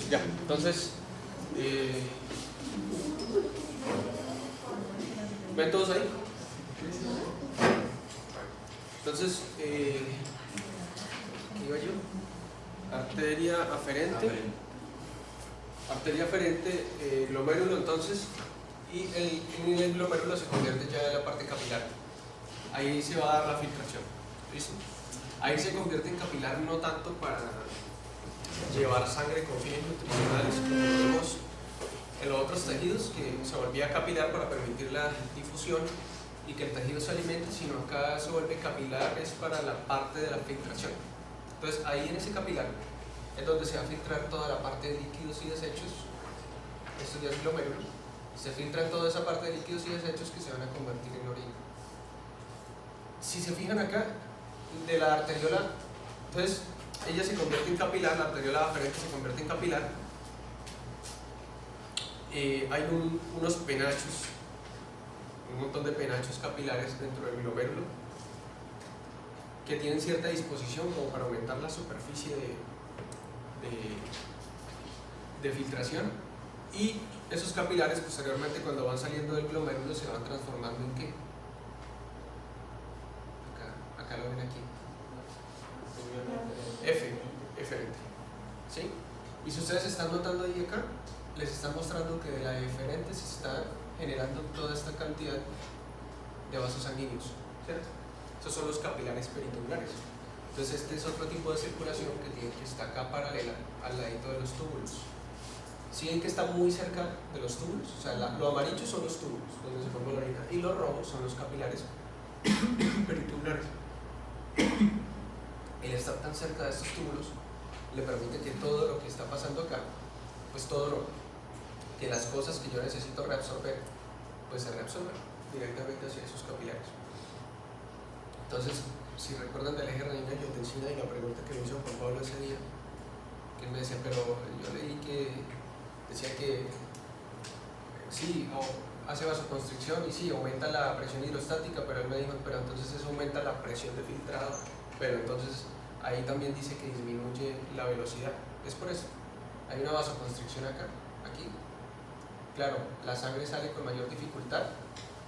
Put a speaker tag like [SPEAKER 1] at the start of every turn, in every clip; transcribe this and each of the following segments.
[SPEAKER 1] Ya, entonces, ¿ven todos ahí? Entonces, ¿qué iba yo? Arteria aferente. Arteria aferente, glomérulo entonces, y en el glomérulo se convierte ya en la parte capilar. Ahí se va a dar la filtración. ¿Listo? Ahí se convierte en capilar no tanto para llevar sangre con fines nutricionales, como vemos en los otros tejidos, que se volvía capilar para permitir la difusión y que el tejido se alimente, sino acá se vuelve capilar es para la parte de la filtración. Entonces ahí en ese capilar es donde se va a filtrar toda la parte de líquidos y desechos. Esto ya es glomérulo. Se filtra toda esa parte de líquidos y desechos que se van a convertir en orina. Si se fijan acá, de la arteriola, entonces ella se convierte en capilar, la arteriola aferente se convierte en capilar. Hay unos penachos, un montón de penachos capilares dentro del glomérulo que tienen cierta disposición como para aumentar la superficie de filtración, y esos capilares posteriormente, cuando van saliendo del glomérulo, se van transformando en ¿qué? Acá lo ven aquí, eferente, ¿sí? Y si ustedes están notando ahí acá, les están mostrando que de la eferente se está generando toda esta cantidad de vasos sanguíneos, ¿cierto? Esos son los capilares peritubulares. Entonces este es otro tipo de circulación que está acá paralela al ladito de los túbulos. Si ven que está muy cerca de los túbulos, o sea, lo amarillo son los túbulos donde se forma la orina, y los rojos son los capilares peritubulares. El estar tan cerca de estos túbulos le permite que todo lo que está pasando acá, pues que las cosas que yo necesito reabsorber, pues se reabsorben directamente hacia esos capilares. Entonces, si recuerdan del eje renina-angiotensina y la pregunta que me hizo Juan Pablo ese día, que él me decía, pero yo leí que decía que sí, hace vasoconstricción y sí, aumenta la presión hidrostática, pero él me dijo, pero entonces eso aumenta la presión de filtrado, pero entonces ahí también dice que disminuye la velocidad. Es por eso, hay una vasoconstricción acá, aquí. Claro, la sangre sale con mayor dificultad,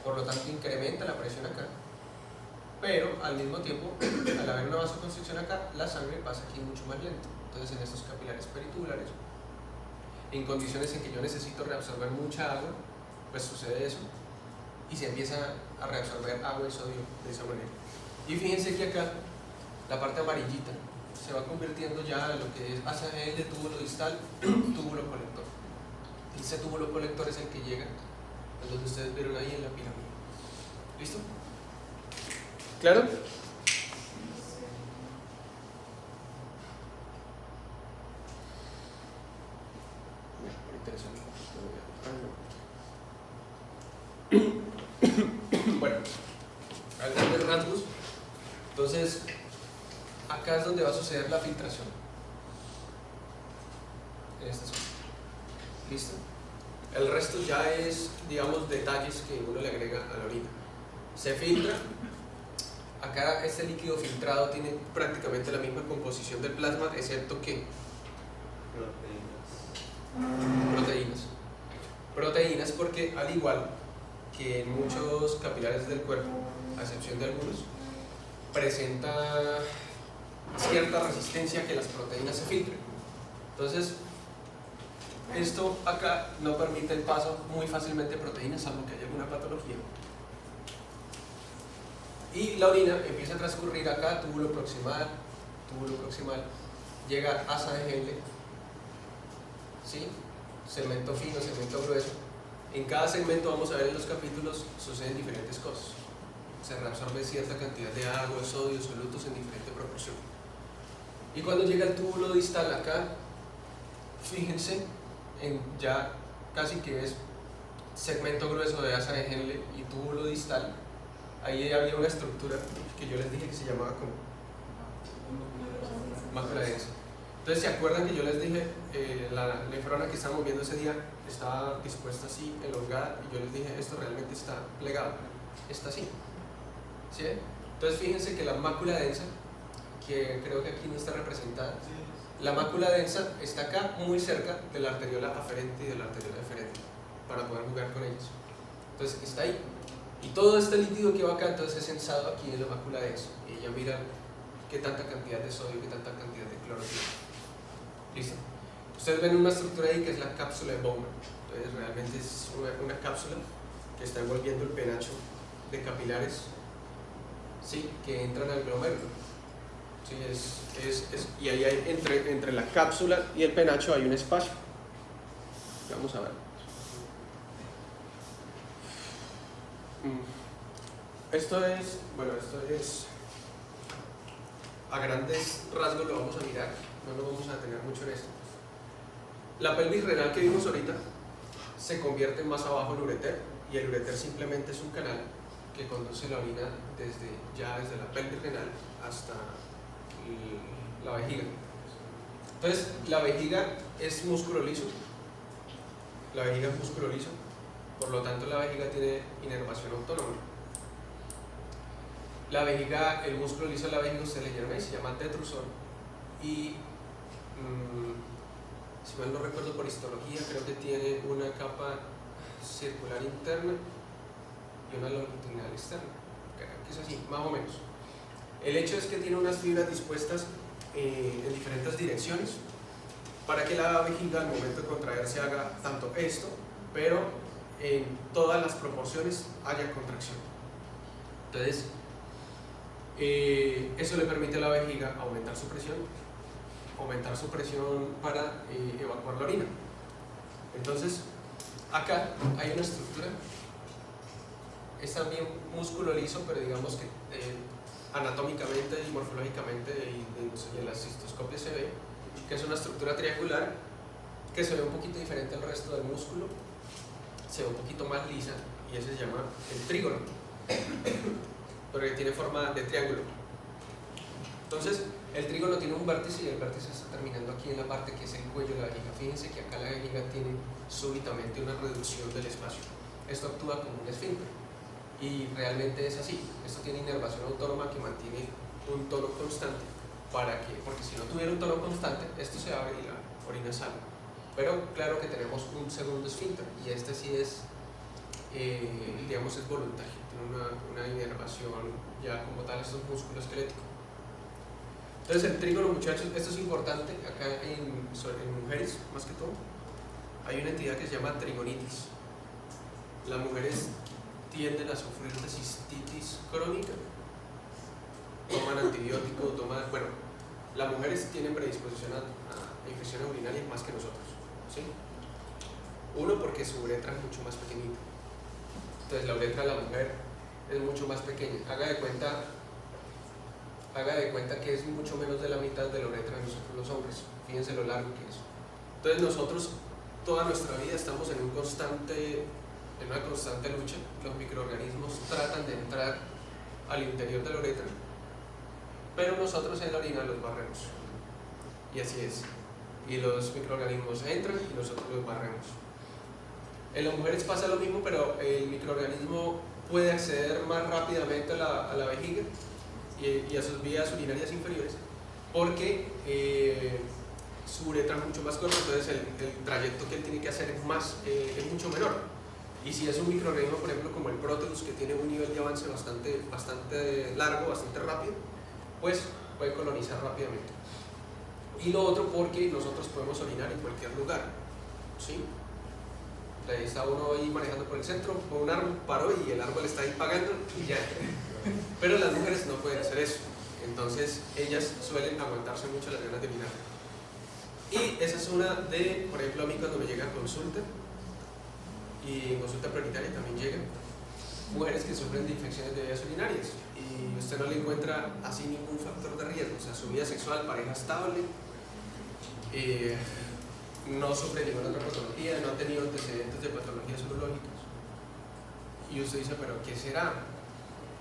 [SPEAKER 1] por lo tanto incrementa la presión acá, pero al mismo tiempo, al haber una vasoconstricción acá, la sangre pasa aquí mucho más lento. Entonces en estos capilares peritubulares, en condiciones en que yo necesito reabsorber mucha agua, pues sucede eso, y se empieza a reabsorber agua y sodio de esa manera. Y fíjense que acá, la parte amarillita, se va convirtiendo ya en lo que es ACL de túbulo distal, túbulo colector. Y ese túbulo colector es el que llega, es donde ustedes vieron ahí en la pirámide. ¿Listo? ¿Claro? Bueno, a grandes rasgos, entonces acá es donde va a suceder la filtración en esta zona. ¿Listo? El resto ya es, digamos, detalles que uno le agrega a la orina. Se filtra. Acá este líquido filtrado tiene prácticamente la misma composición del plasma, excepto que proteínas, porque al igual que en muchos capilares del cuerpo, a excepción de algunos, presenta cierta resistencia a que las proteínas se filtren. Entonces esto acá no permite el paso muy fácilmente de proteínas, salvo que haya alguna patología. Y la orina empieza a transcurrir acá, túbulo proximal, llega a ASA-GL, ¿sí? Segmento fino, segmento grueso. En cada segmento, vamos a ver en los capítulos, suceden diferentes cosas. Se reabsorbe cierta cantidad de agua, sodio, solutos en diferente proporción. Y cuando llega el túbulo distal acá, fíjense en ya casi que es segmento grueso de ASA-GL y túbulo distal. Ahí había una estructura que yo les dije que se llamaba como mácula densa. Entonces, ¿se acuerdan que yo les dije la nefrona que estábamos viendo ese día estaba dispuesta así, elongada, y yo les dije esto realmente está plegado, está así, ¿sí? Entonces fíjense que la mácula densa, que creo que aquí no está representada, La mácula densa está acá, muy cerca de la arteriola aferente y de la arteriola deferente, para poder jugar con ellos. Entonces está ahí. Y todo este líquido que va acá, entonces es sensado aquí en la mácula densa. Y ella mira qué tanta cantidad de sodio, qué tanta cantidad de cloro tiene. ¿Listo? Ustedes ven una estructura ahí que es la cápsula de Bowman. Entonces realmente es una cápsula que está envolviendo el penacho de capilares, ¿sí?, que entran al glomérulo. Sí, y ahí hay, entre la cápsula y el penacho hay un espacio. Vamos a ver. Esto es a grandes rasgos, lo vamos a mirar, no nos vamos a detener mucho en esto. La pelvis renal que vimos ahorita se convierte más abajo en ureter, y el ureter simplemente es un canal que conduce la orina desde la pelvis renal hasta la vejiga. Entonces, la vejiga es músculo liso, por lo tanto la vejiga tiene inervación autónoma. La vejiga, el músculo liso de la vejiga, ustedes leyeron ahí, se llama detrusor, y si mal no recuerdo por histología, creo que tiene una capa circular interna y una longitudinal externa, que es así, más o menos. El hecho es que tiene unas fibras dispuestas en diferentes direcciones para que la vejiga al momento de contraerse haga tanto esto, pero en todas las proporciones haya contracción. Entonces, eso le permite a la vejiga aumentar su presión para evacuar la orina. Entonces, acá hay una estructura, es también músculo liso, pero digamos que anatómicamente y morfológicamente y en las cistoscopias se ve que es una estructura triangular que se ve un poquito diferente al resto del músculo, se ve un poquito más lisa, y ese se llama el trígono, porque tiene forma de triángulo. Entonces, el trígono tiene un vértice, y el vértice está terminando aquí en la parte que es el cuello de la vejiga. Fíjense que acá la vejiga tiene súbitamente una reducción del espacio. Esto actúa como un esfínter, y realmente es así. Esto tiene inervación autónoma que mantiene un tono constante, porque si no tuviera un tono constante, esto se abre y la orina sale. Pero claro que tenemos un segundo esfínter, y este sí es, digamos, es voluntario, tiene una inervación ya como tal, estos músculos esqueléticos. Entonces, el trígono, muchachos, esto es importante acá en mujeres, más que todo. Hay una entidad que se llama trigonitis. Las mujeres tienden a sufrir de cistitis crónica, toman antibióticos, las mujeres tienen predisposición a infecciones urinarias más que nosotros, ¿sí? Uno, porque su uretra es mucho más pequeñita, entonces la uretra de la mujer es mucho más pequeña. Haga de cuenta que es mucho menos de la mitad de la uretra de nosotros los hombres. Fíjense lo largo que es. Entonces nosotros toda nuestra vida estamos en una constante lucha. Los microorganismos tratan de entrar al interior de la uretra, pero nosotros en la orina los barremos, y así es. Y los microorganismos entran y nosotros los barremos. En las mujeres pasa lo mismo, pero el microorganismo puede acceder más rápidamente a la vejiga y a sus vías urinarias inferiores, porque su uretra es mucho más corta, entonces el trayecto que él tiene que hacer es mucho menor. Y si es un microorganismo, por ejemplo, como el Proteus, que tiene un nivel de avance bastante largo, bastante rápido, pues puede colonizar rápidamente. Y lo otro, porque nosotros podemos orinar en cualquier lugar, ¿sí? Ahí está uno ahí manejando por el centro, con un árbol, paró y el árbol está ahí pagando y ya. Pero las mujeres no pueden hacer eso, entonces ellas suelen aguantarse mucho las ganas de orinar. Y esa es una de, por ejemplo, a mí cuando me llega a consulta, y en consulta prioritaria también llegan mujeres que sufren de infecciones de vías urinarias, y usted no le encuentra así ningún factor de riesgo, o sea, su vida sexual, pareja estable, no sufre ninguna otra patología, no ha tenido antecedentes de patologías urológicas. Y usted dice, ¿pero qué será?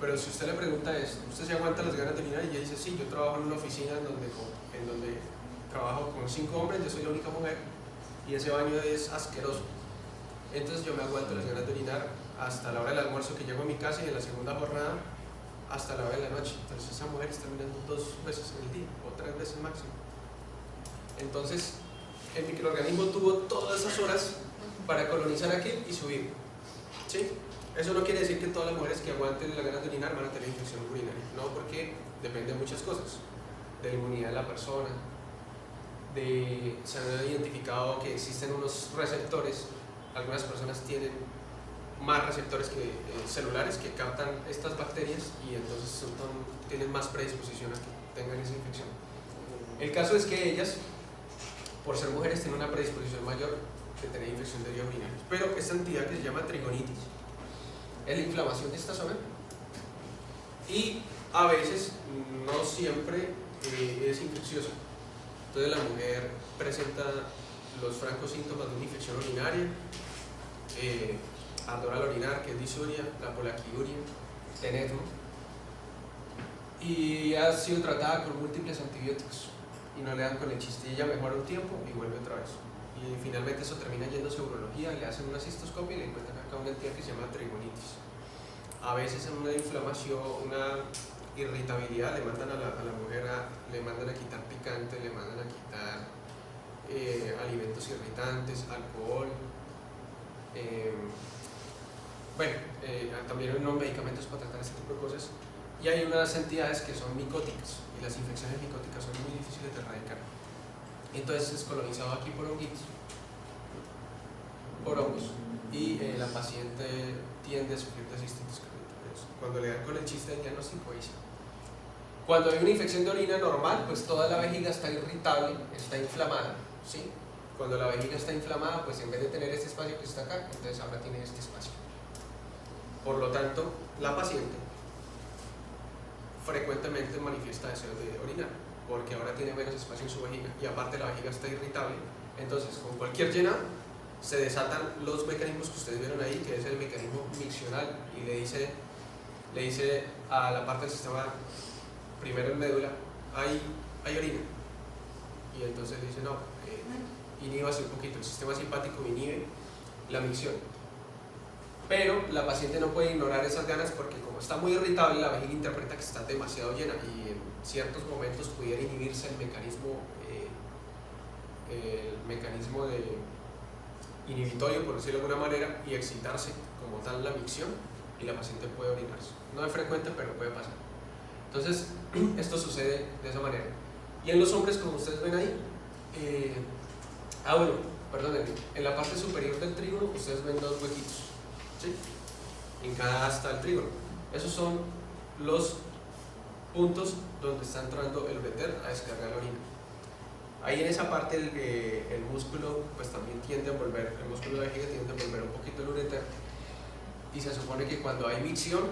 [SPEAKER 1] Pero si usted le pregunta eso, ¿usted se aguanta las ganas de orinar? Y ella dice, sí, yo trabajo en una oficina en donde trabajo con 5 hombres, yo soy la única mujer, y ese baño es asqueroso. Entonces yo me aguanto las ganas de orinar hasta la hora del almuerzo, que llego a mi casa, y en la segunda jornada hasta la hora de la noche. Entonces esa mujer está mirando 2 veces en el día, o 3 veces máximo. Entonces el microorganismo tuvo todas esas horas para colonizar aquí y subir, ¿sí? Eso no quiere decir que todas las mujeres que aguanten las ganas de orinar van a tener infección urinaria, no, porque depende de muchas cosas, de la inmunidad de la persona, se han identificado que existen unos receptores, algunas personas tienen más receptores que, celulares que captan estas bacterias y entonces tienen más predisposición a que tengan esa infección. El caso es que ellas, por ser mujeres, tienen una predisposición mayor de tener infección de vías urinarias. Pero esta entidad que se llama trigonitis es la inflamación de esta zona y a veces, no siempre, es infecciosa. Entonces la mujer presenta los francos síntomas de una infección urinaria, ardor al orinar, que es disuria, la polaquiuria, tenetmo, y ha sido tratada con múltiples antibióticos y no le dan con el chiste, y ella mejora un tiempo y vuelve otra vez. Y finalmente eso termina yéndose a urología, le hacen una cistoscopia y le encuentran acá una entidad que se llama trigonitis. A veces en una inflamación, una irritabilidad, le mandan a la mujer le mandan a quitar picante, le mandan a quitar alimentos irritantes, alcohol, también hay unos medicamentos para tratar este tipo de cosas. Y hay unas entidades que son micóticas y las infecciones micóticas son muy difíciles de erradicar. Entonces es colonizado aquí por honguitos, por hongos, y la paciente tiende a sufrir de cistitis croniana. Cuando le dan con el chiste de diagnóstico, ahí sí. Cuando hay una infección de orina normal, pues toda la vejiga está irritable, está inflamada, ¿sí? Cuando la vejiga está inflamada, pues en vez de tener este espacio que está acá, entonces ahora tiene este espacio. Por lo tanto, la paciente frecuentemente manifiesta deseos de orinar, porque ahora tiene menos espacio en su vejiga y aparte la vejiga está irritable. Entonces, con cualquier llenado se desatan los mecanismos que ustedes vieron ahí, que es el mecanismo miccional, y le dice a la parte del sistema, primero en médula, hay orina, y entonces le dice no, inhíbase un poquito, el sistema simpático inhibe la micción. Pero la paciente no puede ignorar esas ganas porque como está muy irritable, la vejiga interpreta que está demasiado llena y en ciertos momentos pudiera inhibirse el mecanismo de inhibitorio, por decirlo de alguna manera, y excitarse como tal la micción y la paciente puede orinarse. No es frecuente, pero puede pasar. Entonces, esto sucede de esa manera. Y en los hombres, como ustedes ven ahí, perdónenme, en la parte superior del trígono ustedes ven dos huequitos, ¿sí? En cada asta del trígono. Esos son los puntos donde está entrando el ureter a descargar la orina. Ahí en esa parte el músculo pues también tiende a envolver, el músculo de la vejiga tiende a envolver un poquito el ureter, y se supone que cuando hay micción,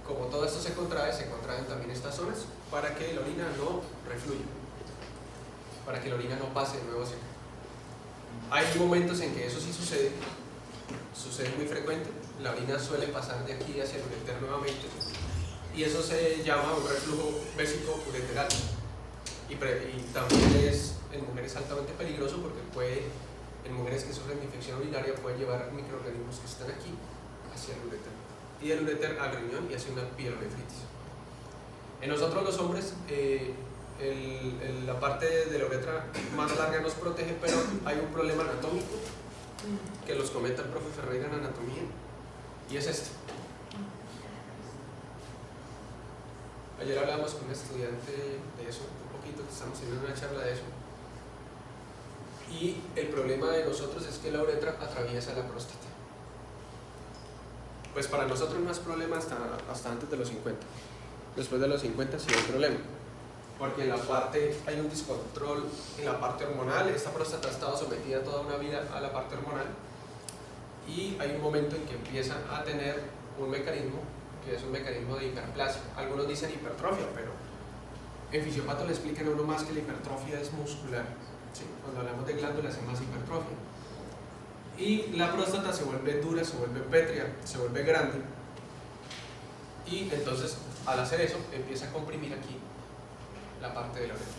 [SPEAKER 1] como todo esto se contraen también estas zonas para que la orina no refluya, para que la orina no pase de nuevo hacia acá. Hay momentos en que eso sí sucede muy frecuente, la orina suele pasar de aquí hacia el ureter nuevamente, y eso se llama un reflujo vésico ureteral. Y también es en mujeres altamente peligroso porque en mujeres que sufren de infección urinaria puede llevar microorganismos que están aquí hacia el ureter y del ureter al riñón y hacia una pielonefritis. En nosotros los hombres la parte de la uretra más larga nos protege, pero hay un problema anatómico que los comenta el profe Ferreira en anatomía y es este. Ayer hablábamos con un estudiante de eso, un poquito, que estamos teniendo una charla de eso. Y el problema de nosotros es que la uretra atraviesa la próstata. Pues para nosotros no es problema hasta antes de los 50. Después de los 50 sí hay problema. Porque en la parte hay un descontrol en la parte hormonal. Esta próstata ha estado sometida toda una vida a la parte hormonal. Y hay un momento en que empieza a tener un mecanismo que es un mecanismo de hiperplasia. Algunos dicen hipertrofia, pero en fisiopatía le explican a uno más que la hipertrofia es muscular, ¿sí? Cuando hablamos de glándulas es más hipertrofia. Y la próstata se vuelve dura, se vuelve pétrea, se vuelve grande. Y entonces, al hacer eso, empieza a comprimir aquí la parte de la uretra.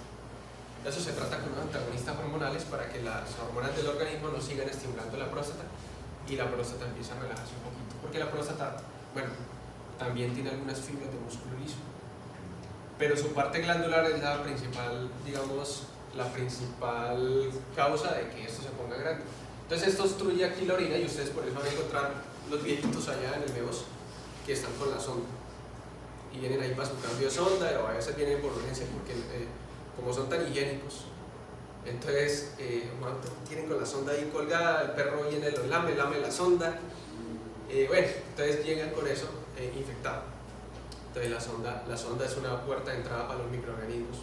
[SPEAKER 1] De eso se trata con unos antagonistas hormonales para que las hormonas del organismo no sigan estimulando la próstata y la próstata empieza a relajarse un poquito. Porque la próstata, también tiene algunas fibras de músculo liso, pero su parte glandular es la principal, digamos, la principal causa de que esto se ponga grande. Entonces esto obstruye aquí la orina y ustedes por eso van a encontrar los viejitos allá en el negocio que están con la sonda y vienen ahí para su cambio de sonda, o a veces vienen por urgencia porque como son tan higiénicos, entonces tienen con la sonda ahí colgada, el perro viene, lo lame la sonda, bueno, entonces llegan con eso infectado. Entonces la sonda es una puerta de entrada para los microorganismos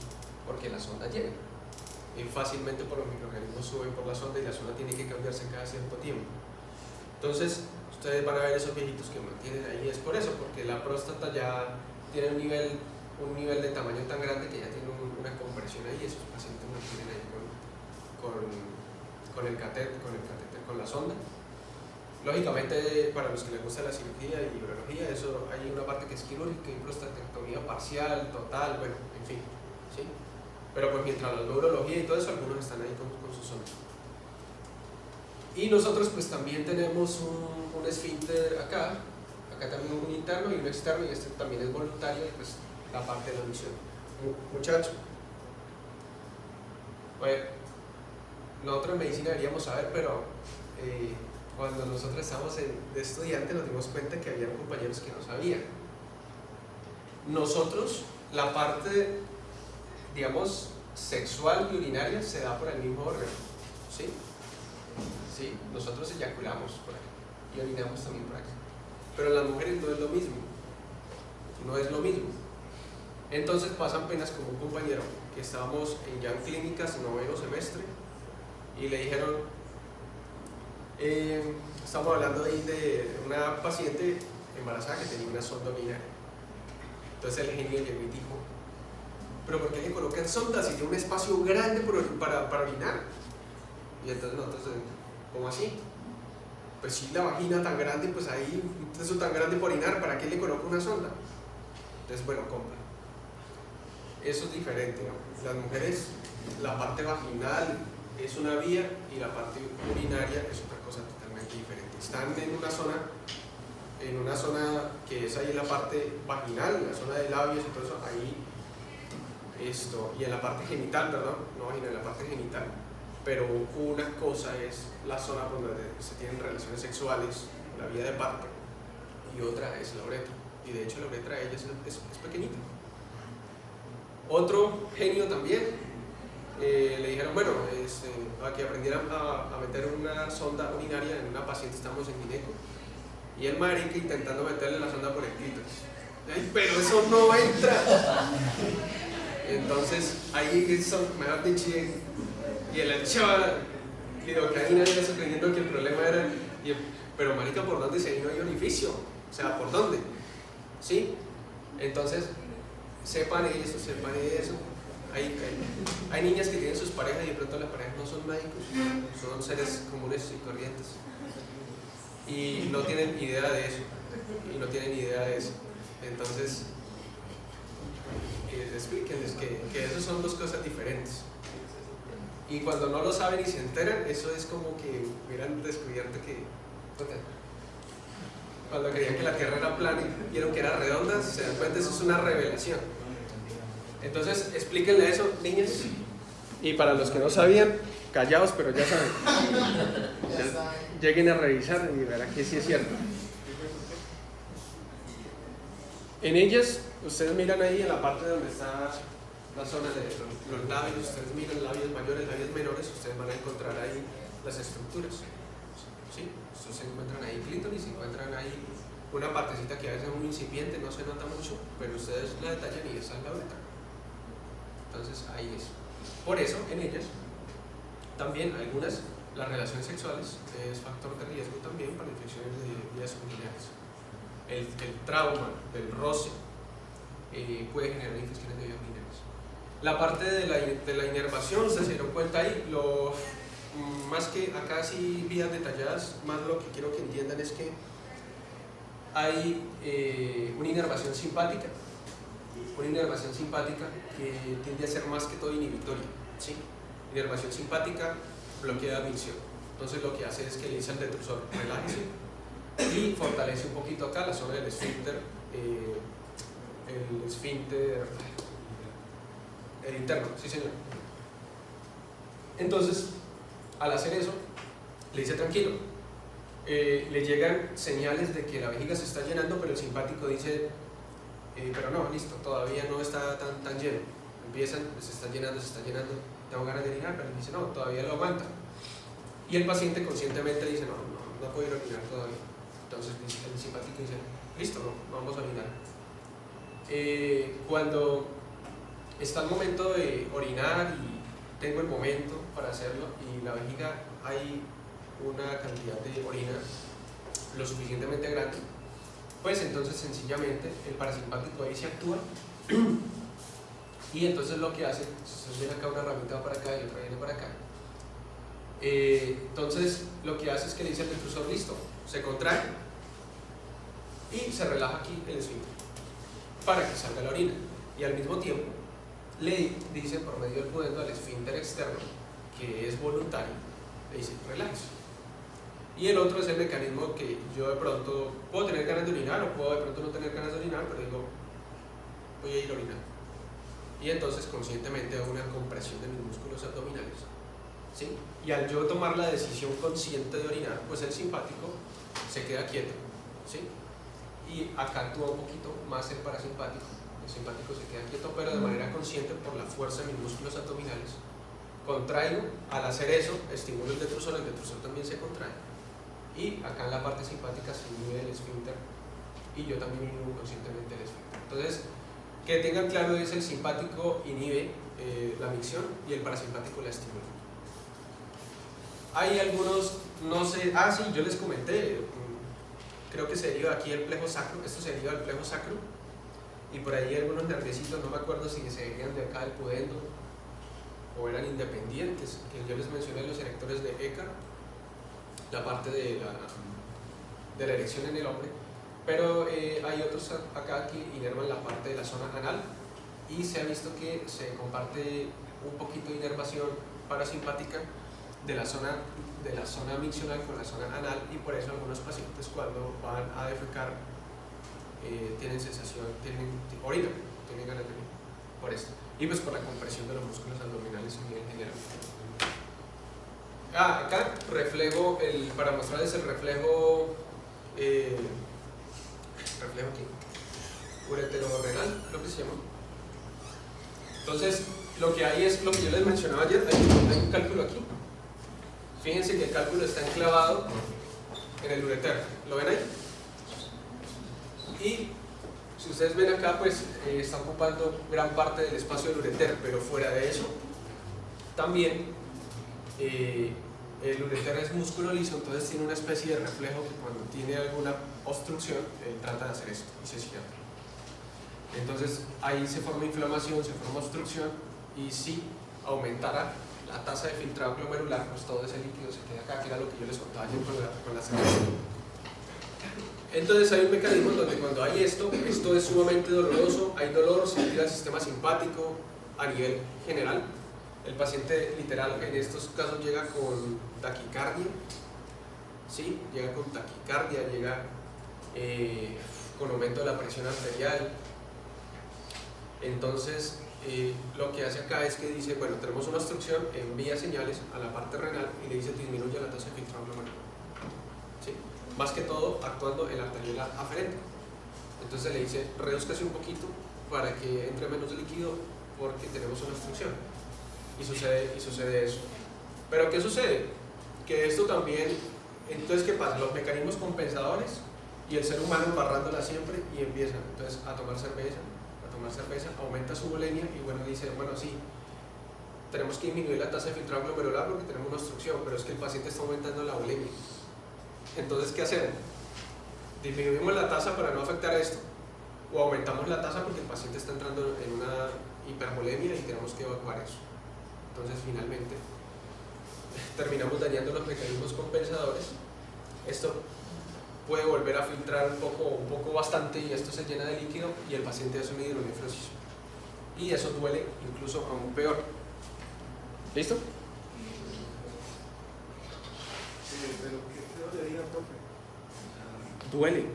[SPEAKER 1] porque la sonda llega. Fácilmente por los microorganismos suben por la sonda y la sonda tiene que cambiarse cada cierto tiempo. Entonces ustedes van a ver esos viejitos que mantienen ahí, es por eso, porque la próstata ya tiene un nivel de tamaño tan grande que ya tiene una compresión ahí, esos pacientes mantienen ahí con el catéter, con la sonda. Lógicamente, para los que les gusta la cirugía y urología, eso hay una parte que es quirúrgica y prostatectomía parcial, total, bueno, en fin, ¿sí? Pero pues mientras la urología y todo eso, algunos están ahí con su sonda. Y nosotros pues también tenemos un esfínter acá también un interno y un externo, y este también es voluntario, pues la parte de la misión. Muchachos, bueno, nosotros en medicina deberíamos saber, pero cuando nosotros estábamos de estudiante nos dimos cuenta que había compañeros que no sabían. Nosotros, la parte, digamos, sexual y urinaria se da por el mismo órgano, ¿sí? Sí, nosotros eyaculamos por aquí y orinamos también por aquí. Pero en las mujeres no es lo mismo, no es lo mismo. Entonces pasan penas como un compañero que estábamos ya en clínicas, 9º semestre, y le dijeron, estamos hablando ahí de una paciente embarazada que tenía una sonda urinaria. Entonces el genio llegó y dijo, ¿pero por qué le colocan sondas si tiene un espacio grande para orinar? Y entonces nosotros, ¿cómo así? Pues sí, la vagina tan grande, pues ahí, eso tan grande por orinar, ¿para qué le coloco una sonda? Entonces, bueno, compra. Eso es diferente, ¿no? Las mujeres, la parte vaginal es una vía y la parte urinaria es otra cosa totalmente diferente. Están en una zona que es ahí la parte vaginal, la zona de labios y todo eso, ahí y en la parte genital, perdón, no vaginal, en la parte genital. Pero una cosa es la zona donde se tienen relaciones sexuales, la vía de parto, y otra es la uretra, y de hecho la uretra de ella es pequeñita. Otro genio también, le dijeron, bueno, para que aprendieran a meter una sonda urinaria en una paciente, estamos en gineco, y el marica intentando meterle la sonda por el clítoris. ¡Ay, pero eso no entra! Entonces ahí me da de chile. Y él echaba lidocaína y eso, creyendo que el problema era, pero marica, ¿por dónde? Si ahí no hay orificio, o sea, ¿por dónde? ¿Sí? Entonces, sepan eso. Hay niñas que tienen sus parejas y de pronto las parejas no son médicos, son seres comunes y corrientes. Y no tienen idea de eso. Entonces, explíquenles que esas son dos cosas diferentes. Y cuando no lo saben y se enteran, eso es como que hubieran descubierto que cuando creían que la Tierra era plana y vieron que era redonda, se dan cuenta, eso es una revelación. Entonces, explíquenle eso, niñas. Y para los que no sabían, callados, pero ya saben. Lleguen a revisar y verán que sí es cierto. En ellas, ustedes miran ahí en la parte donde está la zona de los labios, ustedes miran labios mayores, labios menores, ustedes van a encontrar ahí las estructuras. ¿Sí? Ustedes se encuentran ahí clítoris, se encuentran ahí una partecita que a veces es muy incipiente, no se nota mucho, pero ustedes la detallan y esa es la uretra. Entonces ahí es. Por eso en ellas también las relaciones sexuales es factor de riesgo también para infecciones de vías urinarias. El trauma del roce puede generar infecciones de vías urinarias. La parte de la inervación, ustedes se dieron cuenta ahí, más que acá sí vías detalladas, más lo que quiero que entiendan es que hay una inervación simpática que tiende a ser más que todo inhibitoria, ¿sí? Inervación simpática bloquea la admisión, entonces lo que hace es que le dice al detrusor, relájese y fortalece un poquito acá la zona del esfínter, el interno, sí señor. Entonces, al hacer eso, le dice tranquilo. Le llegan señales de que la vejiga se está llenando, pero el simpático dice, pero no, listo, todavía no está tan lleno. Empiezan, se está llenando, tengo ganas de orinar, pero él dice, no, todavía lo aguanta. Y el paciente conscientemente dice, no puedo ir a orinar todavía. Entonces el simpático dice, listo, no, vamos a orinar. Cuando está el momento de orinar y tengo el momento para hacerlo y la vejiga hay una cantidad de orina lo suficientemente grande, pues entonces sencillamente el parasimpático ahí se actúa y entonces lo que hace, se viene acá una ramita para acá y otra viene para acá. Entonces lo que hace es que le dice al detrusor, listo, se contrae y se relaja aquí el esfínter para que salga la orina, y al mismo tiempo le dice por medio del pudendo al esfínter externo, que es voluntario, le dice relájese. Y el otro es el mecanismo que yo de pronto puedo tener ganas de orinar o puedo de pronto no tener ganas de orinar, pero digo, voy a ir a orinar. Y entonces conscientemente hago una compresión de mis músculos abdominales, ¿sí? Y al yo tomar la decisión consciente de orinar, pues el simpático se queda quieto, ¿sí? Y acá actúa un poquito más el parasimpático. El simpático se queda quieto, pero de manera consciente por la fuerza de mis músculos abdominales. Contraigo, al hacer eso, estimulo el detrusor también se contrae. Y acá en la parte simpática se inhibe el esfínter y yo también inhibo conscientemente el esfínter. Entonces, que tengan claro es el simpático inhibe la micción y el parasimpático la estimula. Hay algunos, no sé, sí, yo les comenté, creo que se deriva aquí el plejo sacro, esto se deriva del plejo sacro, y por ahí algunos nerviositos, no me acuerdo si se derivan de acá del pudendo o eran independientes, que yo les mencioné los erectores de Eckhart, la parte de la erección en el hombre, pero hay otros acá que inervan la parte de la zona anal, y se ha visto que se comparte un poquito de inervación parasimpática de la zona miccional con la zona anal, y por eso algunos pacientes cuando van a defecar tienen sensación, orina, tienen ganas de orinar, por esto, y pues por la compresión de los músculos abdominales a nivel general. Acá reflejo, para mostrarles el reflejo aquí, ureterorrenal, creo que se llama. Entonces, lo que hay es lo que yo les mencionaba ayer, hay un cálculo aquí. Fíjense que el cálculo está enclavado en el ureter, ¿lo ven ahí? Y si ustedes ven acá, pues está ocupando gran parte del espacio del ureter, pero fuera de eso, también el ureter es músculo liso, entonces tiene una especie de reflejo que cuando tiene alguna obstrucción, trata de hacer esto y se cierra. Entonces ahí se forma inflamación, se forma obstrucción, y si aumentara la tasa de filtrado glomerular, pues todo ese líquido se queda acá, que era lo que yo les contaba ayer con la cerveza. Entonces hay un mecanismo donde cuando hay esto es sumamente doloroso, hay dolor, se activa el sistema simpático a nivel general. El paciente literal en estos casos llega con taquicardia, ¿sí? Llega con taquicardia, llega con aumento de la presión arterial. Entonces lo que hace acá es que dice, bueno, tenemos una obstrucción, envía señales a la parte renal y le dice disminuye la tasa de filtrado glomerular, ¿sí? Más que todo actuando en la arteriola aferente. Entonces le dice redúzcase un poquito para que entre menos líquido porque tenemos una obstrucción, y sucede eso. Pero ¿qué sucede? Que esto también, entonces ¿qué pasa? Los mecanismos compensadores y el ser humano embarrándola siempre, y empieza entonces a tomar cerveza, aumenta su bulimia, y bueno, dice, bueno, sí, tenemos que disminuir la tasa de filtrado glomerular porque tenemos una obstrucción, pero es que el paciente está aumentando la bulimia. Entonces, ¿qué hacemos? ¿Disminuimos la tasa para no afectar esto? ¿O aumentamos la tasa porque el paciente está entrando en una hipervolemia y tenemos que evacuar eso? Entonces, finalmente, terminamos dañando los mecanismos compensadores. Esto puede volver a filtrar un poco bastante, y esto se llena de líquido y el paciente hace una hidronefrosis. Y eso duele incluso aún peor. ¿Listo?
[SPEAKER 2] ¿Pero qué dolería, profe?
[SPEAKER 1] Duele.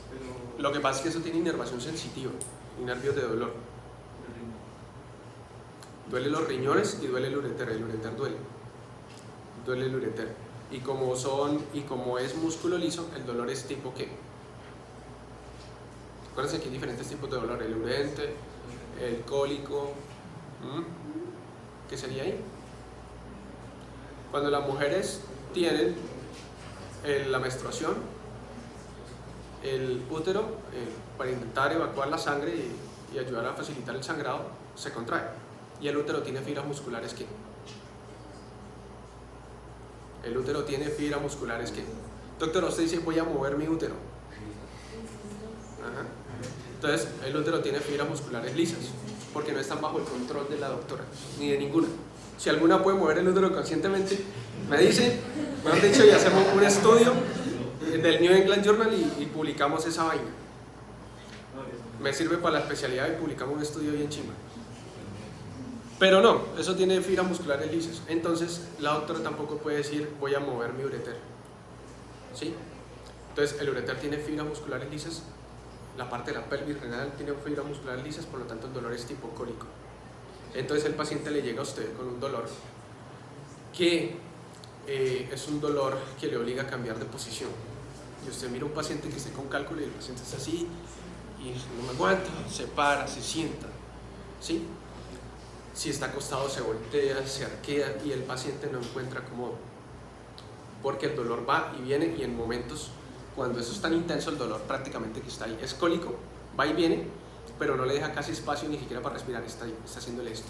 [SPEAKER 2] Pero...
[SPEAKER 1] Lo que pasa es que eso tiene inervación sensitiva y nervios de dolor.
[SPEAKER 3] Duele los riñones y duele el ureter duele. Duele el ureter. Y como es músculo liso, el dolor es tipo ¿qué? Acuérdense que hay diferentes tipos de dolor, el urente, el cólico. ¿Qué sería ahí? Cuando las mujeres tienen la menstruación, el útero, para intentar evacuar la sangre y ayudar a facilitar el sangrado, se contrae. Y el útero tiene fibras musculares ¿qué? El útero tiene fibras musculares ¿qué? Doctor, usted dice voy a mover mi útero. Ajá. Entonces, el útero tiene fibras musculares lisas, porque no están bajo el control de la doctora, ni de ninguna. Si alguna puede mover el útero conscientemente, me dice, mejor dicho, y hacemos un estudio del New England Journal y publicamos esa vaina. Me sirve para la especialidad y publicamos un estudio bien chimba. Pero no, eso tiene fibras musculares lisas. Entonces, la doctora tampoco puede decir, voy a mover mi ureter. ¿Sí? Entonces, el ureter tiene fibras musculares lisas. La parte de la pelvis renal tiene fibras musculares lisas, por lo tanto el dolor es tipo cólico. Entonces el paciente le llega a usted con un dolor que es un dolor que le obliga a cambiar de posición. Y usted mira a un paciente que esté con cálculo y el paciente está así y no me aguanta, se para, se sienta, ¿sí? Si está acostado se voltea, se arquea y el paciente no encuentra cómodo, porque el dolor va y viene, y en momentos cuando eso es tan intenso, el dolor prácticamente que está ahí es cólico, va y viene, pero no le deja casi espacio ni siquiera para respirar, está ahí, está haciéndole esto.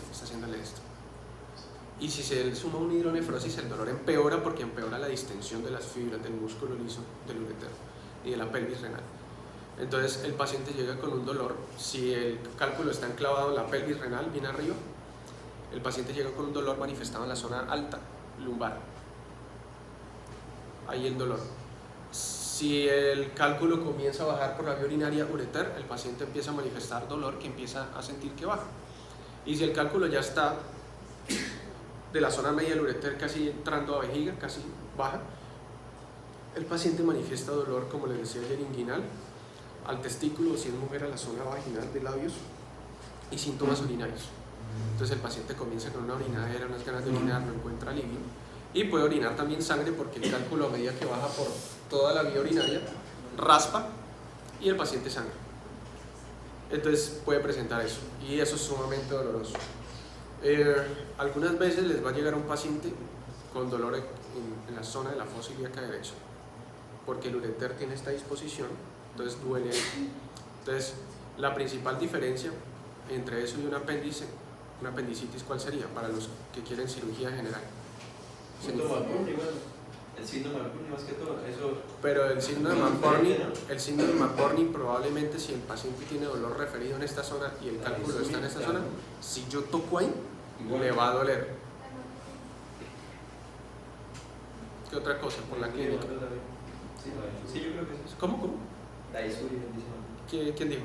[SPEAKER 3] Y si se le suma una hidronefrosis, el dolor empeora, porque empeora la distensión de las fibras del músculo liso del ureter y de la pelvis renal. Entonces el paciente llega con un dolor, si el cálculo está enclavado en la pelvis renal, bien arriba, el paciente llega con un dolor manifestado en la zona alta, lumbar. Ahí el dolor. Si el cálculo comienza a bajar por la vía urinaria ureter, el paciente empieza a manifestar dolor, que empieza a sentir que baja. Y si el cálculo ya está de la zona media del ureter casi entrando a vejiga, casi baja, el paciente manifiesta dolor, como les decía ayer, inguinal, al testículo, si es mujer a la zona vaginal de labios, y síntomas urinarios. Entonces el paciente comienza con una orinadera, unas ganas de orinar, no encuentra alivio, y puede orinar también sangre, porque el cálculo, a medida que baja por toda la vía urinaria, raspa y el paciente sangra. Entonces puede presentar eso, y eso es sumamente doloroso. Algunas veces les va a llegar a un paciente con dolor en la zona de la fosa ilíaca derecha, porque el ureter tiene esta disposición, entonces duele. Entonces la principal diferencia entre eso y un apéndice, una apendicitis, ¿cuál sería? Para los que quieren cirugía general.
[SPEAKER 4] El síndrome de McBurney más que todo, eso.
[SPEAKER 3] Pero el síndrome de McBurney probablemente, si el paciente tiene dolor referido en esta zona y el cálculo está en esta zona, si yo toco ahí, le va a doler. ¿Qué otra cosa por la clínica?
[SPEAKER 4] Sí, yo creo que sí.
[SPEAKER 3] ¿Cómo?
[SPEAKER 4] La disuri,
[SPEAKER 3] ¿Quién dijo?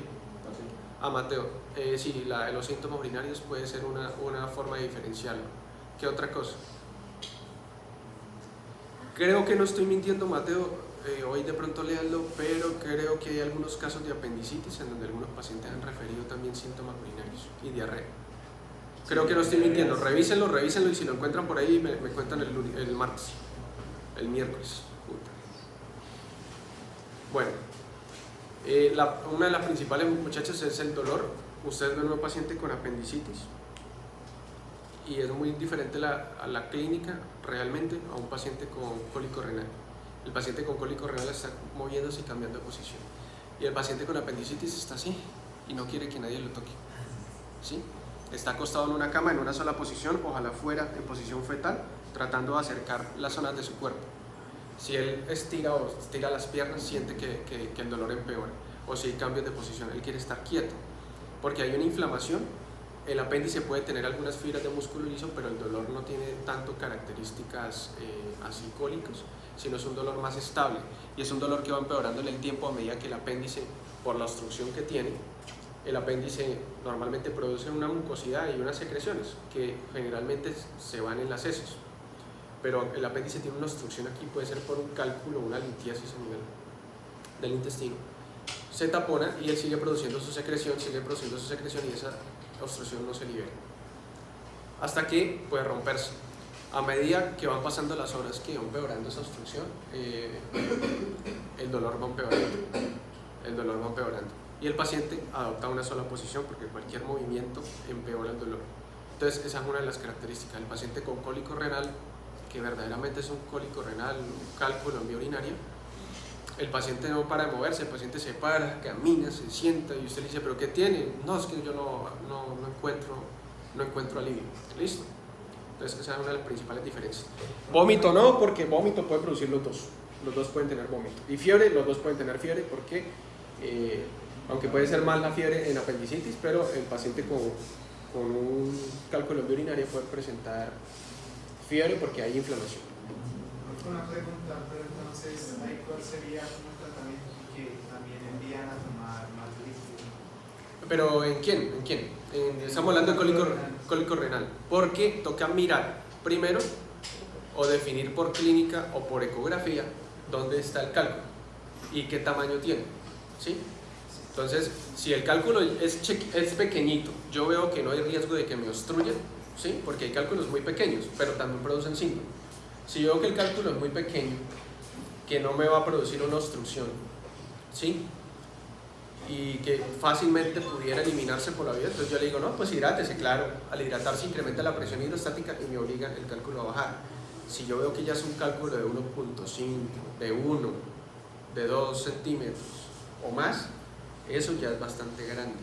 [SPEAKER 3] Mateo. Sí, los síntomas urinarios puede ser una forma de diferenciarlo. ¿Qué otra cosa? Creo que no estoy mintiendo, Mateo, hoy de pronto léanlo, pero creo que hay algunos casos de apendicitis en donde algunos pacientes han referido también síntomas urinarios y diarrea. Creo que no estoy mintiendo, revísenlo y si lo encuentran por ahí me cuentan el martes, el miércoles. Bueno, una de las principales, muchachos, es el dolor. Ustedes ven a un paciente con apendicitis y es muy diferente a la clínica realmente a un paciente con cólico renal. El paciente con cólico renal está moviéndose y cambiando de posición, y el paciente con apendicitis está así y no quiere que nadie lo toque, ¿sí? Está acostado en una cama en una sola posición, ojalá fuera en posición fetal, tratando de acercar las zonas de su cuerpo. Si él estira las piernas, siente que el dolor empeora, o si hay cambios de posición, él quiere estar quieto porque hay una inflamación. El apéndice puede tener algunas fibras de músculo liso, pero el dolor no tiene tanto características así cólicos, sino es un dolor más estable, y es un dolor que va empeorando en el tiempo a medida que el apéndice, por la obstrucción que tiene, el apéndice normalmente produce una mucosidad y unas secreciones que generalmente se van en las heces, pero el apéndice tiene una obstrucción aquí, puede ser por un cálculo o una litiasis a nivel del intestino, se tapona y él sigue produciendo su secreción y esa obstrucción no se libera. hasta que puede romperse. A medida que van pasando las horas que va empeorando esa obstrucción, el dolor va empeorando. El dolor va empeorando. Y el paciente adopta una sola posición porque cualquier movimiento empeora el dolor. Entonces, esa es una de las características. El paciente con cólico renal, que verdaderamente es un cólico renal, un cálculo en vía urinaria, el paciente no para de moverse, el paciente se para, camina, se sienta y usted le dice, ¿pero qué tiene? No, es que yo no encuentro alivio. ¿Listo? Entonces, esa es una de las principales diferencias. Vómito no, porque vómito puede producir los dos. Los dos pueden tener vómito. Y fiebre, los dos pueden tener fiebre porque, aunque puede ser más la fiebre en apendicitis, pero el paciente con un cálculo en vía urinaria puede presentar fiebre porque hay inflamación.
[SPEAKER 2] Una pregunta, pero entonces, ¿cuál sería un tratamiento que también envían a tomar más líquido?
[SPEAKER 3] ¿Pero en quién? ¿En quién? Estamos hablando de cólico renal. Porque toca mirar primero o definir por clínica o por ecografía dónde está el cálculo y qué tamaño tiene. ¿Sí? Entonces, si el cálculo es pequeñito, yo veo que no hay riesgo de que me obstruya, ¿sí? Porque hay cálculos muy pequeños, pero también producen síntomas. Si yo veo que el cálculo es muy pequeño, que no me va a producir una obstrucción, ¿sí? Y que fácilmente pudiera eliminarse por la vía, entonces yo le digo, no, pues hidrátese, claro, al hidratarse incrementa la presión hidrostática y me obliga el cálculo a bajar. Si yo veo que ya es un cálculo de 1.5, de 1, de 2 centímetros o más, eso ya es bastante grande.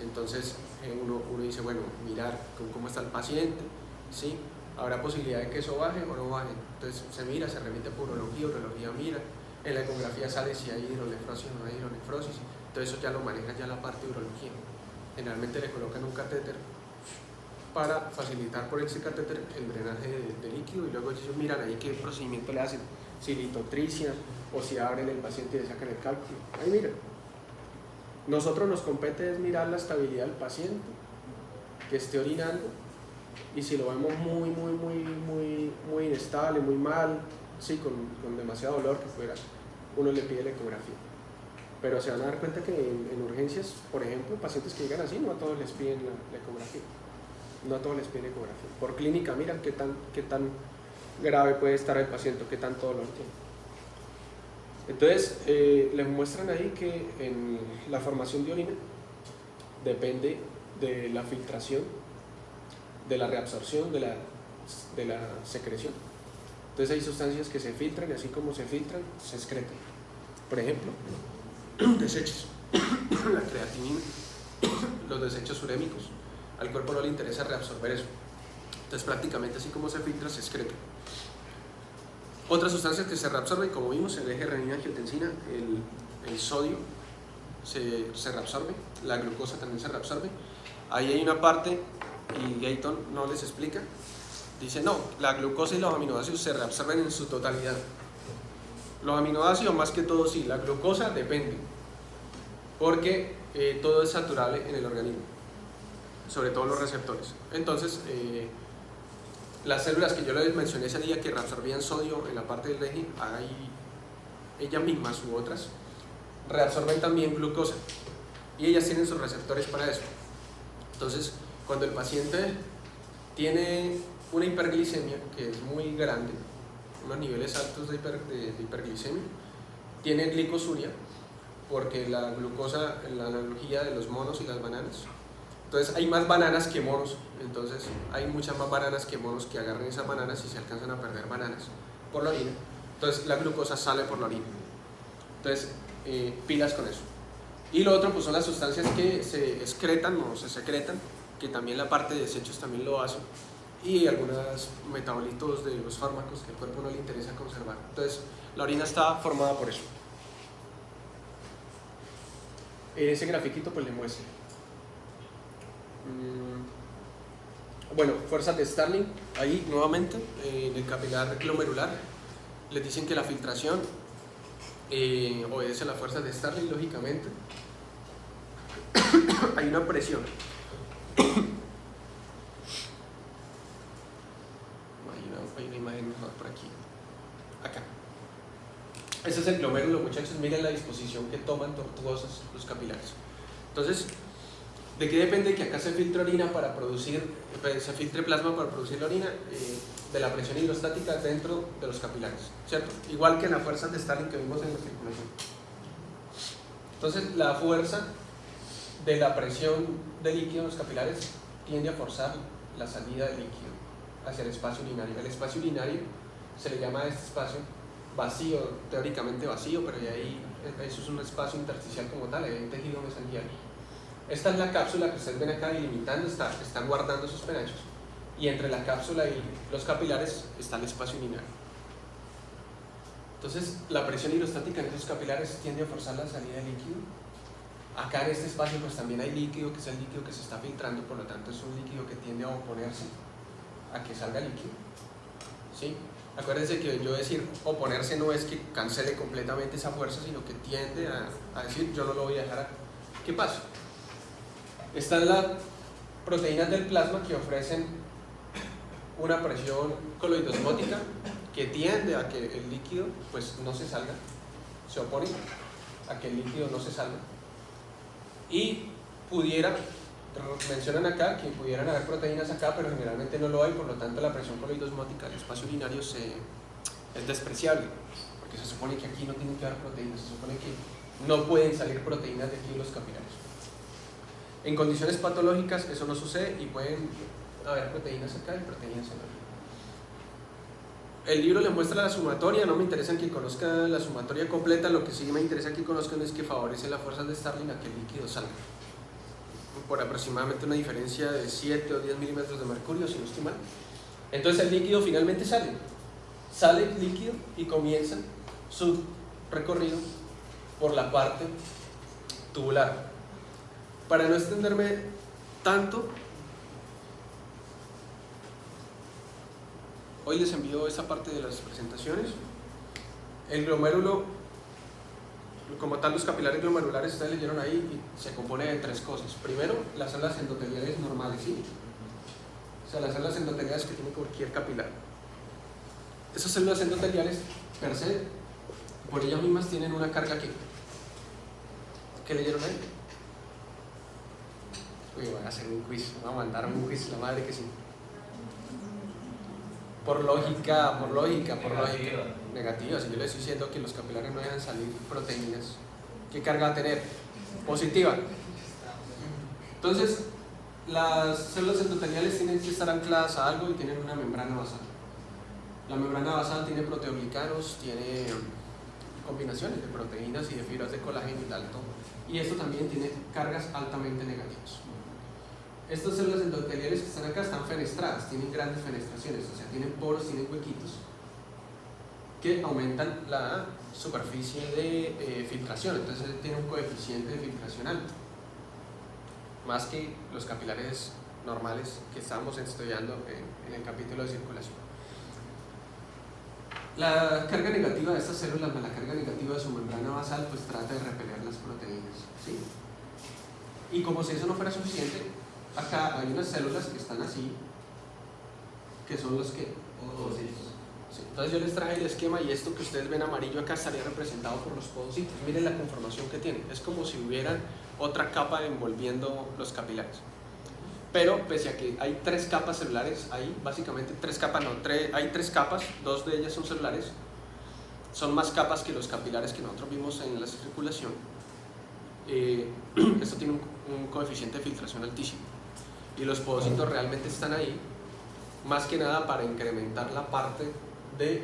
[SPEAKER 3] Entonces uno dice, bueno, mirar cómo está el paciente, ¿sí? ¿Habrá posibilidad de que eso baje o no baje? Entonces se mira, se remite por urología mira, en la ecografía sale si hay hidronefrosis o no hay hidronefrosis, entonces eso ya lo maneja ya la parte de urología. Generalmente le colocan un catéter para facilitar por ese catéter el drenaje de líquido y luego ellos miran ahí qué procedimiento le hacen, si litotricia o si abren el paciente y le sacan el cálculo. Ahí miran. Nosotros nos compete es mirar la estabilidad del paciente, que esté orinando, y si lo vemos muy inestable, muy mal, sí, con demasiado dolor que fuera, uno le pide la ecografía. Pero se van a dar cuenta que en urgencias, por ejemplo, pacientes que llegan así, no a todos les piden la ecografía. No a todos les piden ecografía. Por clínica miran qué tan grave puede estar el paciente, qué tanto dolor tiene. Entonces, les muestran ahí que en la formación de orina depende de la filtración, de la reabsorción, de la secreción. Entonces hay sustancias que se filtran y así como se filtran, se excretan. Por ejemplo, desechos, la creatinina, los desechos urémicos. Al cuerpo no le interesa reabsorber eso. Entonces prácticamente así como se filtra, se excreta. Otras sustancias que se reabsorben, como vimos, el eje renina-angiotensina, el sodio se reabsorbe, la glucosa también se reabsorbe. Ahí hay una parte, y Gayton no les explica, dice no, la glucosa y los aminoácidos se reabsorben en su totalidad. Los aminoácidos más que todo sí, la glucosa depende, porque todo es saturable en el organismo, sobre todo los receptores. Entonces, las células que yo les mencioné ese día que reabsorbían sodio en la parte del eje, ellas mismas u otras, reabsorben también glucosa y ellas tienen sus receptores para eso. Entonces, cuando el paciente tiene una hiperglicemia que es muy grande, unos niveles altos de hiperglicemia, tiene glicosuria, porque la glucosa, en la analogía de los monos y las bananas, entonces hay más bananas que monos, entonces hay muchas más bananas que monos que agarren esas bananas y se alcanzan a perder bananas por la orina, entonces la glucosa sale por la orina. Entonces pilas con eso. Y lo otro pues son las sustancias que se excretan o se secretan, que también la parte de desechos también lo hace, y algunos metabolitos de los fármacos que al cuerpo no le interesa conservar. Entonces la orina está formada por eso. Ese grafiquito pues le muestra. Bueno, fuerzas de Starling, ahí nuevamente en el capilar glomerular les dicen que la filtración obedece a las fuerzas de Starling, lógicamente. Hay una presión. Hay una imagen mejor por aquí. Acá. Este es el glomérulo, muchachos. Miren la disposición que toman tortuosas los capilares. Entonces, ¿De qué depende que acá se filtre orina para producir, se filtre plasma para producir la orina? De la presión hidrostática dentro de los capilares, ¿cierto? Igual que en las fuerzas de Stalin que vimos en la circulación. Entonces, la fuerza de la presión de líquido en los capilares tiende a forzar la salida del líquido hacia el espacio urinario. El espacio urinario se le llama a este espacio vacío, teóricamente vacío, pero de ahí eso es un espacio intersticial como tal, hay un tejido mesangial. Esta es la cápsula que ustedes ven acá delimitando, están guardando sus penachos, y entre la cápsula y los capilares está el espacio urinario. Entonces, la presión hidrostática en esos capilares tiende a forzar la salida del líquido. Acá en este espacio pues también hay líquido, que es el líquido que se está filtrando, por lo tanto es un líquido que tiende a oponerse a que salga líquido, ¿sí? Acuérdense que yo decir oponerse no es que cancele completamente esa fuerza, sino que tiende a decir yo no lo voy a dejar acá. ¿Qué pasa? Están las proteínas del plasma que ofrecen una presión coloidosmótica que tiende a que el líquido pues no se salga, se opone a que el líquido no se salga, y mencionan acá que pudieran haber proteínas acá, pero generalmente no lo hay, por lo tanto la presión coloidosmótica del espacio urinario es despreciable, porque se supone que aquí no tienen que haber proteínas, se supone que no pueden salir proteínas de aquí de los capilares. En condiciones patológicas eso no sucede y pueden haber proteínas acá y proteínas acá. El libro le muestra la sumatoria, no me interesa que conozcan la sumatoria completa, lo que sí me interesa que conozcan es que favorece las fuerzas de Stirling a que el líquido salga por aproximadamente una diferencia de 7 o 10 milímetros de mercurio, si no estoy mal. Entonces el líquido finalmente sale el líquido y comienza su recorrido por la parte tubular. Para no extenderme tanto, hoy les envío esa parte de las presentaciones. El glomérulo, como tal, los capilares glomerulares, ustedes leyeron ahí, y se compone de 3 cosas. Primero, las células endoteliales normales, ¿sí? O sea, las células endoteliales que tiene cualquier capilar. Esas células endoteliales, per se, por ellas mismas tienen una carga que... ¿Qué leyeron ahí? Uy, voy a hacer un quiz, voy a mandar un quiz, la madre que sí. Por lógica. Negativa. Si yo le estoy diciendo que los capilares no dejan salir proteínas, ¿qué carga va a tener? Positiva. Entonces, las células endoteliales tienen que estar ancladas a algo y tienen una membrana basal. La membrana basal tiene proteoglicanos, tiene combinaciones de proteínas y de fibras de colágeno y talto, y esto también tiene cargas altamente negativas. Estas células endoteliales que están acá están fenestradas, tienen grandes fenestraciones, o sea, tienen poros, tienen huequitos que aumentan la superficie de filtración, entonces tiene un coeficiente de filtración alto, más que los capilares normales que estábamos estudiando en el capítulo de circulación. La carga negativa de estas células, la carga negativa de su membrana basal, pues trata de repeler las proteínas, ¿sí? Y como si eso no fuera suficiente, acá hay unas células que están así, que son los que... Sí. Entonces yo les traje el esquema y esto que ustedes ven amarillo acá estaría representado por los podocitos. Miren la conformación que tiene, es como si hubiera otra capa envolviendo los capilares. Pero pese a que hay 3 capas celulares, hay básicamente 3 capas, hay 3 capas, 2 de ellas son celulares, son más capas que los capilares que nosotros vimos en la circulación. Esto tiene un coeficiente de filtración altísimo y los podocitos realmente están ahí más que nada para incrementar la parte de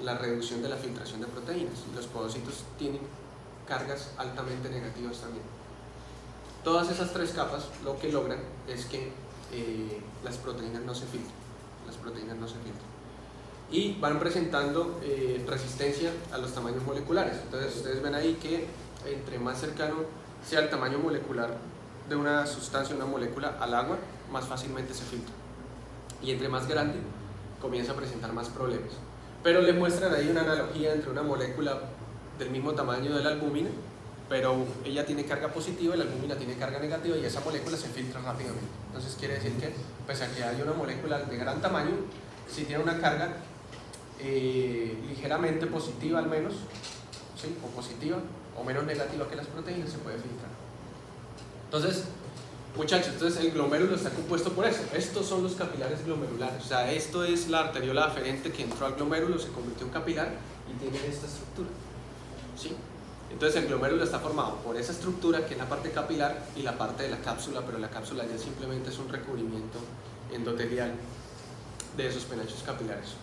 [SPEAKER 3] la reducción de la filtración de proteínas. Los podocitos tienen cargas altamente negativas también. Todas esas 3 capas lo que logran es que las proteínas no se filtren, y van presentando resistencia a los tamaños moleculares. Entonces ustedes ven ahí que entre más cercano sea el tamaño molecular de una sustancia, una molécula, al agua, más fácilmente se filtra, y entre más grande comienza a presentar más problemas. Pero les muestran ahí una analogía entre una molécula del mismo tamaño de la albúmina, pero ella tiene carga positiva y la albúmina tiene carga negativa, y esa molécula se filtra rápidamente. Entonces quiere decir que, pese a que haya una molécula de gran tamaño, si tiene una carga ligeramente positiva al menos, ¿sí? O positiva o menos negativa que las proteínas, se puede filtrar. Entonces, muchachos, el glomérulo está compuesto por eso. Estos son los capilares glomerulares. O sea, esto es la arteriola aferente que entró al glomérulo, se convirtió en capilar y tiene esta estructura. ¿Sí? Entonces el glomérulo está formado por esa estructura que es la parte capilar y la parte de la cápsula, pero la cápsula ya simplemente es un recubrimiento endotelial de esos penachos capilares.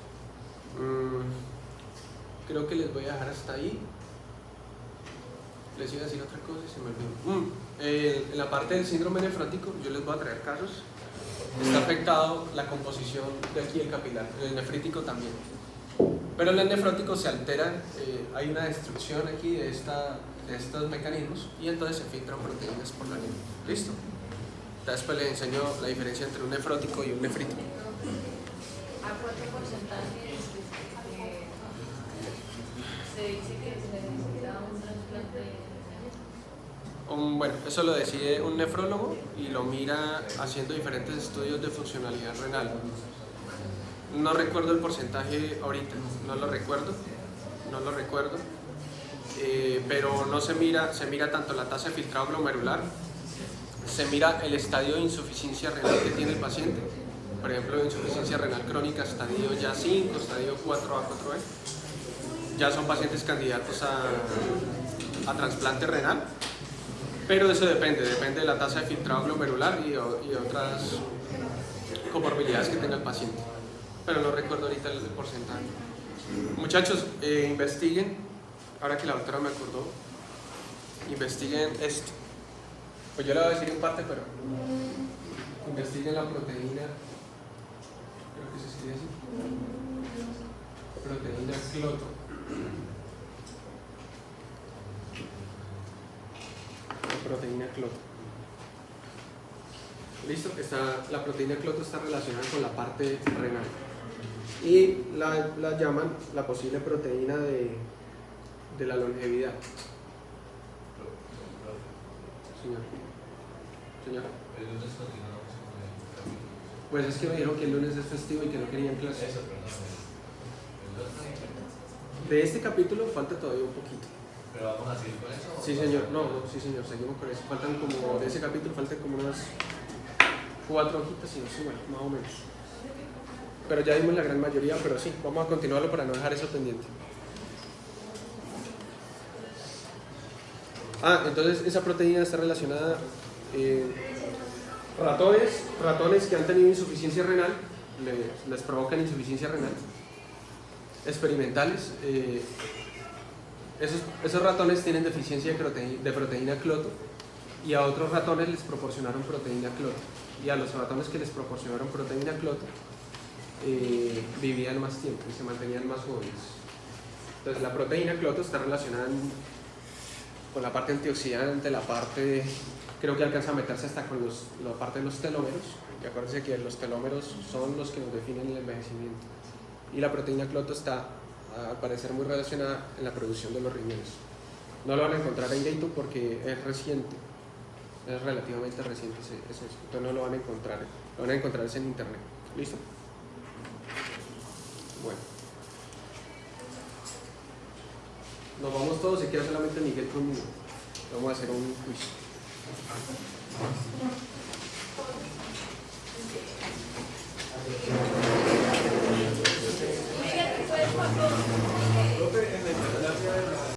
[SPEAKER 3] Creo que les voy a dejar hasta ahí. Les iba a decir otra cosa y se me olvidó. En la parte del síndrome nefrótico, yo les voy a traer casos. Está afectado la composición de aquí el capilar, en el nefrítico también. Pero en el nefrótico se altera, hay una destrucción aquí de estos mecanismos y entonces se filtran proteínas por la lengua. ¿Listo? Después les enseño la diferencia entre un nefrótico y un nefrítico.
[SPEAKER 5] ¿A cuánto porcentaje se dice que se necesita un trasplante?
[SPEAKER 3] Bueno, eso lo decide un nefrólogo y lo mira haciendo diferentes estudios de funcionalidad renal. No recuerdo el porcentaje ahorita, no lo recuerdo, pero no se mira tanto la tasa de filtrado glomerular, se mira el estadio de insuficiencia renal que tiene el paciente, por ejemplo, insuficiencia renal crónica, estadio ya 5, estadio 4A, 4B, ya son pacientes candidatos a trasplante renal, pero eso depende de la tasa de filtrado glomerular y otras comorbilidades que tenga el paciente. Pero no recuerdo ahorita el porcentaje. Muchachos, investiguen, ahora que la doctora me acordó, investiguen esto. Pues yo le voy a decir en parte, pero investiguen la proteína, creo que se escribe así, proteína cloto. La proteína cloto. Listo, la proteína cloto está relacionada con la parte renal. Y la llaman la posible proteína de la longevidad. Señor. Pues es que me dijeron que el lunes es festivo y que no querían clases. De este capítulo falta todavía un poquito.
[SPEAKER 6] ¿Pero vamos a seguir con eso?
[SPEAKER 3] Sí, señor. No, sí, señor, seguimos con eso. Faltan como, de ese capítulo faltan como unas 4 hojitas y no sé, bueno, más o menos. Pero ya vimos la gran mayoría, pero sí, vamos a continuarlo para no dejar eso pendiente. Entonces esa proteína está relacionada, ratones que han tenido insuficiencia renal, les provocan insuficiencia renal, experimentales, esos ratones tienen deficiencia de proteína cloto y a otros ratones les proporcionaron proteína cloto y a los ratones que les proporcionaron proteína cloto vivían más tiempo y se mantenían más jóvenes. Entonces la proteína cloto está relacionada con la parte antioxidante, la parte, creo que alcanza a meterse hasta con la parte de los telómeros, y acuérdense que los telómeros son los que nos definen el envejecimiento, y la proteína cloto está al parecer muy relacionada en la producción de los riñones. No lo van a encontrar en Gato porque es reciente, es relativamente reciente eso, entonces no lo van a encontrar, lo van a encontrar en internet. ¿Listo? Bueno, nos vamos todos, se queda solamente Miguel conmigo. Vamos a hacer un quiz.